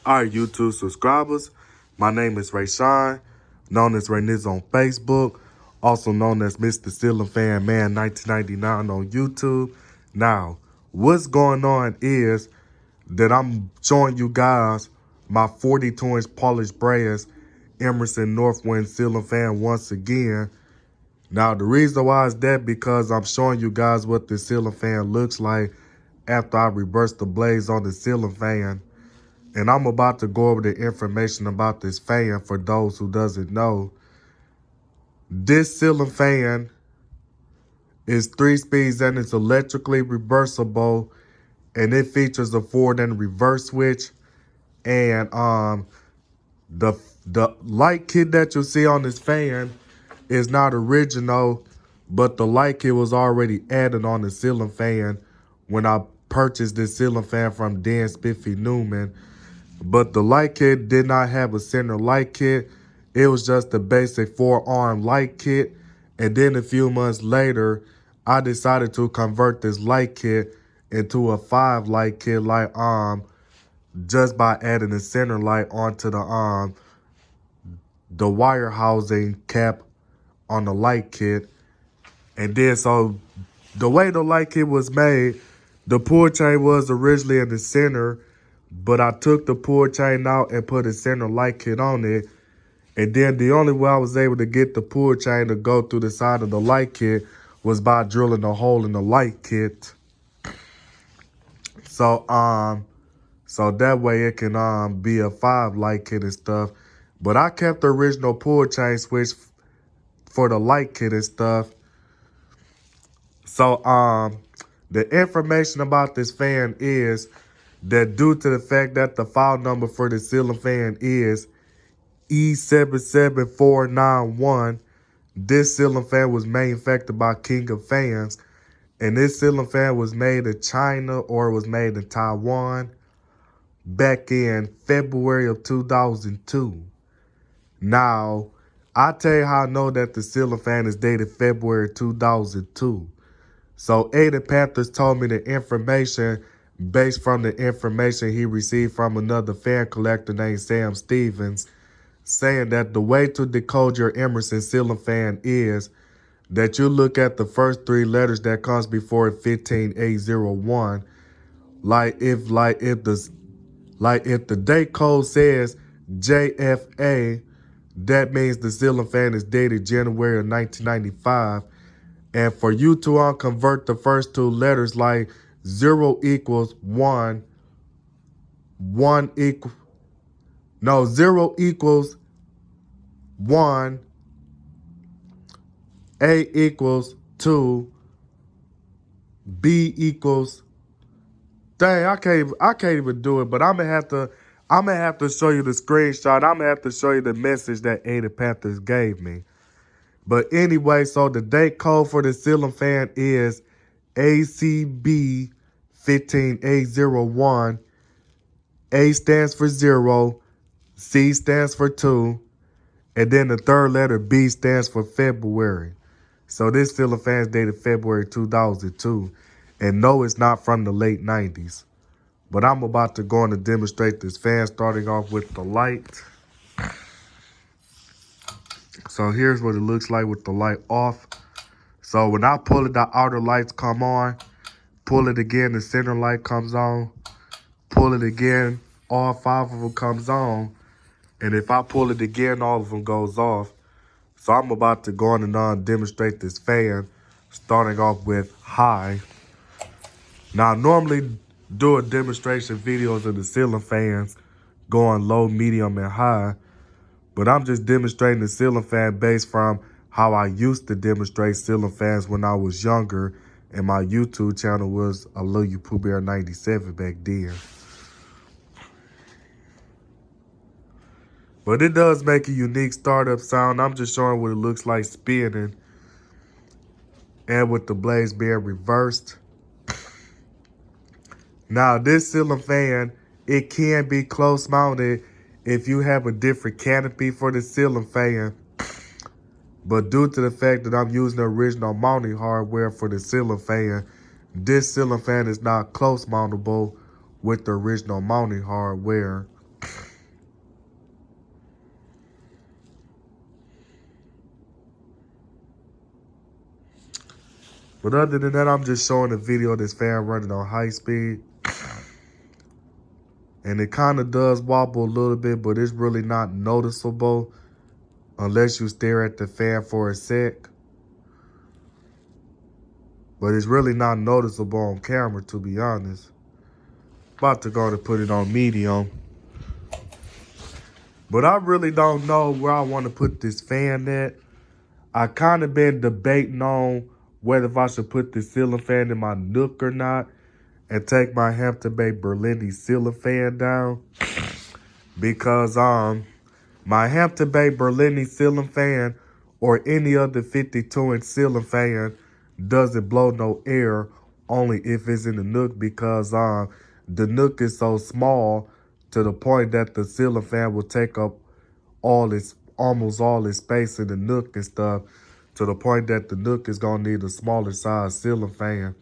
All right, YouTube subscribers, my name is Rayshawn, known as Rayniz on Facebook, also known as Mr. Ceiling Fan Man 1999 on YouTube. Now, what's going on is that I'm showing you guys my 42-inch polished brass Emerson Northwind ceiling fan once again. Now, the reason why is that because I'm showing you guys what the ceiling fan looks like after I reverse the blades on the ceiling fan. And I'm about to go over the information about this fan for those who doesn't know. This ceiling fan is 3 speeds and it's electrically reversible, and it features a forward and reverse switch. And the light kit that you see on this fan is not original, but the light kit was already added on the ceiling fan when I purchased this ceiling fan from Dan Spiffy Newman. But the light kit did not have a center light kit. It was just a basic 4-arm light kit. And then a few months later, I decided to convert this light kit into a 5 light kit, like just by adding a center light onto the wire housing cap on the light kit. And then so the way the light kit was made, the pull chain was originally in the center, but I took the pull chain out and put a center light kit on it. And then the only way I was able to get the pull chain to go through the side of the light kit was by drilling a hole in the light kit. So that way it can be a 5 light kit and stuff. But I kept the original pull chain switch for the light kit and stuff. So the information about this fan is that due to the fact that the file number for the ceiling fan is E77491, this ceiling fan was manufactured by King of Fans, and this ceiling fan was made in China or was made in Taiwan back in February of 2002. Now, I tell you how I know that the ceiling fan is dated February 2002. So Ada Panthers told me the information based from the information he received from another fan collector named Sam Stevens, saying that the way to decode your Emerson ceiling fan is that you look at the first 3 letters that comes before 15801. Like if the date code says JFA, that means the ceiling fan is dated January of 1995. And for you to convert the first 2 letters, like 0 equals 1, 0 equals 1, A equals 2, B equals, dang, I can't even do it, but I'm gonna have to show you the screenshot. I'm gonna have to show you the message that Ada Panthers gave me. But anyway, so the date code for the ceiling fan is ACB 15801. A stands for 0, C stands for 2, and then the third letter B stands for February. So this ceiling fan is dated February 2002. And no, it's not from the late 90s. But I'm about to go on to demonstrate this fan, starting off with the light. So here's what it looks like with the light off. So when I pull it, the outer lights come on. Pull it again, the center light comes on. Pull it again, all 5 of them comes on. And if I pull it again, all of them goes off. So I'm about to go on and demonstrate this fan, starting off with high. Now I normally do a demonstration videos of the ceiling fans going low, medium, and high. But I'm just demonstrating the ceiling fan based from how I used to demonstrate ceiling fans when I was younger. And my YouTube channel was I Love You Pooh Bear 97 back then. But it does make a unique startup sound. I'm just showing what it looks like spinning and with the blades being reversed. Now this ceiling fan, it can be close mounted if you have a different canopy for the ceiling fan. But due to the fact that I'm using the original mounting hardware for the ceiling fan, this ceiling fan is not close mountable with the original mounting hardware. But other than that, I'm just showing a video of this fan running on high speed. And it kind of does wobble a little bit, but it's really not noticeable unless you stare at the fan for a sec. But it's really not noticeable on camera, to be honest. About to go to put it on medium. But I really don't know where I want to put this fan at. I kind of been debating on whether if I should put the ceiling fan in my nook or not and take my Hampton Bay Berlini ceiling fan down. Because my Hampton Bay Berlini ceiling fan or any other 52-inch ceiling fan doesn't blow no air, only if it's in the nook, because the nook is so small to the point that the ceiling fan will take up almost all its space in the nook and stuff, to the point that the nook is gonna need a smaller size ceiling fan.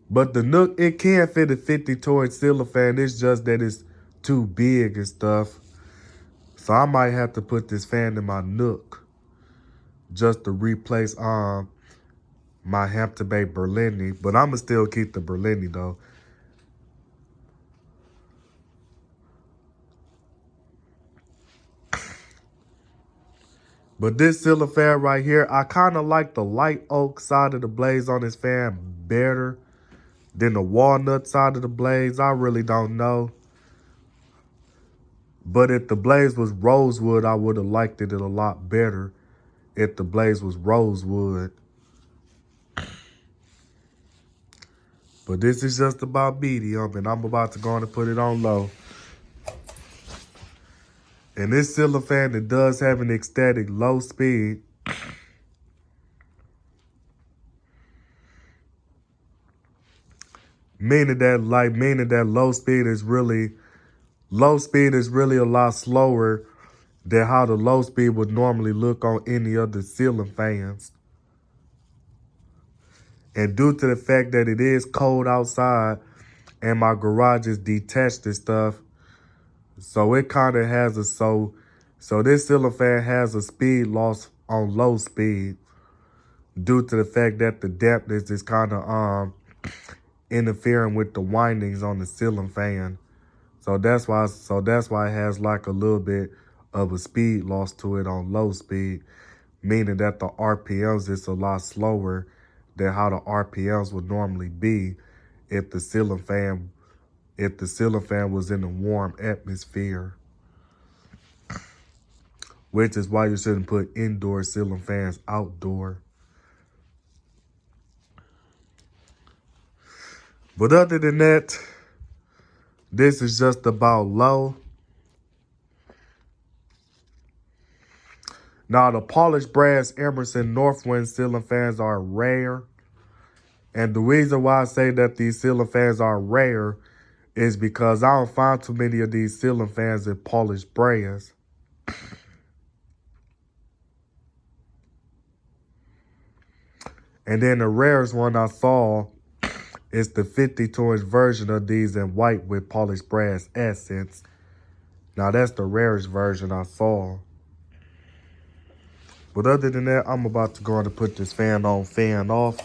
But the nook, it can fit a 52-inch ceiling fan. It's just that it's too big and stuff. So I might have to put this fan in my nook just to replace my Hampton Bay Berlini. But I'ma still keep the Berlini though. But this ceiling fan right here, I kind of like the light oak side of the blades on this fan better than the walnut side of the blades. I really don't know. But if the blaze was rosewood, I would have liked it a lot better if the blaze was rosewood. But this is just about medium, and I'm about to go on and put it on low. And this ceiling fan, it does have an ecstatic low speed. Meaning that low speed is really a lot slower than how the low speed would normally look on any other ceiling fans. And due to the fact that it is cold outside and my garage is detached and stuff, so it kind of has so this ceiling fan has a speed loss on low speed due to the fact that the dampness is kind of interfering with the windings on the ceiling fan. So that's why it has like a little bit of a speed loss to it on low speed, meaning that the RPMs is a lot slower than how the RPMs would normally be if the ceiling fan was in a warm atmosphere. Which is why you shouldn't put indoor ceiling fans outdoor. But other than that, this is just about low. Now, the polished brass Emerson Northwind ceiling fans are rare. And the reason why I say that these ceiling fans are rare is because I don't find too many of these ceiling fans in polished brass. And then the rarest one I saw is the 52-inch version of these in white with polished brass accents. Now, that's the rarest version I saw. But other than that, I'm about to go on to put this fan on, fan off.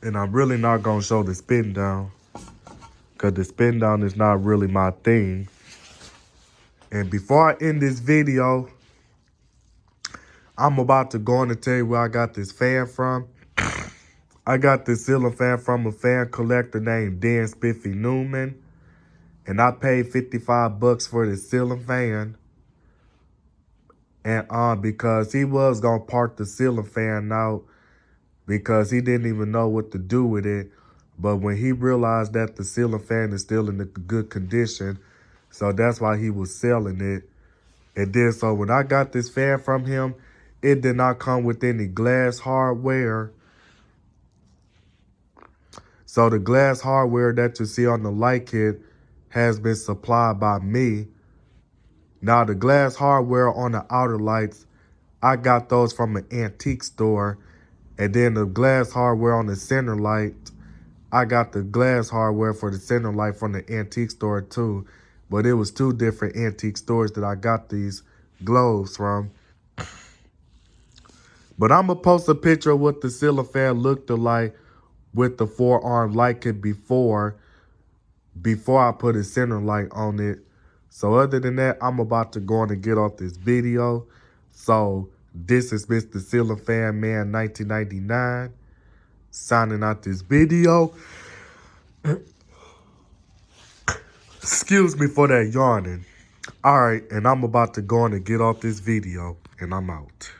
And I'm really not going to show the spin down, because the spin down is not really my thing. And before I end this video, I'm about to go on and tell you where I got this fan from. I got this ceiling fan from a fan collector named Dan Spiffy Newman. And I paid $55 for this ceiling fan. And because he was going to part the ceiling fan out because he didn't even know what to do with it. But when he realized that the ceiling fan is still in a good condition, so that's why he was selling it. And then so when I got this fan from him, it did not come with any glass hardware. So the glass hardware that you see on the light kit has been supplied by me. Now, the glass hardware on the outer lights, I got those from an antique store. And then the glass hardware on the center light, I got the glass hardware for the center light from the antique store too. But it was two different antique stores that I got these globes from. But I'm going to post a picture of what the ceiling fan looked like with the 4-arm light kit before I put a center light on it. So other than that, I'm about to go on and get off this video. So this is Mr. Ceiling Fan Man 1999 signing out this video. Excuse me for that yawning. All right, and I'm about to go on and get off this video, and I'm out.